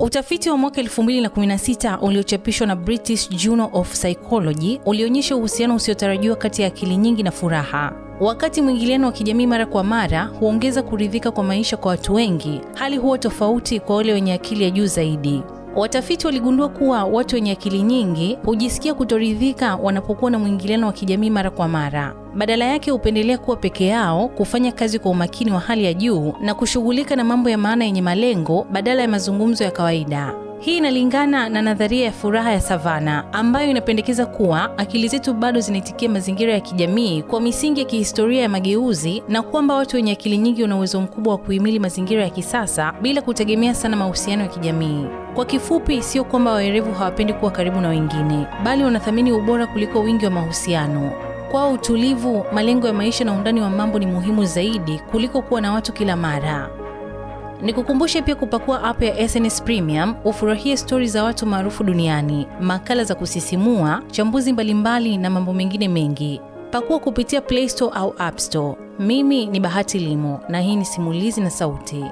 Utafiti wa mwaka 2016 uliochapishwa na British Journal of Psychology ulionyesha uhusiano usiotarajiwa kati ya akili nyingi na furaha. Wakati mwingiliano wa kijamii mara kwa mara huongeza kuridhika kwa maisha kwa watu wengi, hali huwa tofauti kwa wale wenye akili ya juu zaidi. Watafiti waligundua kuwa watu wenye akili nyingi hujisikia kutoridhika wanapokuwa na mwingiliano wa kijamii mara kwa mara. Badala yake hupendelea kuwa peke yao, kufanya kazi kwa umakini wa hali ya juu na kushughulika na mambo ya maana yenye malengo badala ya mazungumzo ya kawaida. Hii inalingana na nadharia ya furaha ya savana ambayo inapendekeza kuwa akili zetu bado zinaitikia mazingira ya kijamii kwa misingi ya kihistoria ya mageuzi, na kwamba watu wenye akili nyingi wana uwezo mkubwa wa kuhimili mazingira ya kisasa bila kutegemea sana mahusiano ya kijamii. Kwa kifupi, sio kwamba waerevu hawapendi kuwa karibu na wengine, bali wanathamini ubora kuliko wingi wa mahusiano. Kwao utulivu, malengo ya maisha na undani wa mambo ni muhimu zaidi kuliko kuwa na watu kila mara. Nikukumbushe pia kupakua app ya SNS Premium ufurahie stories za watu maarufu duniani, makala za kusisimua, chambuzi mbalimbali na mambo mengine mengi. Pakua kupitia Play Store au App Store. Mimi ni Bahati Limo na hii ni Simulizi na Sauti.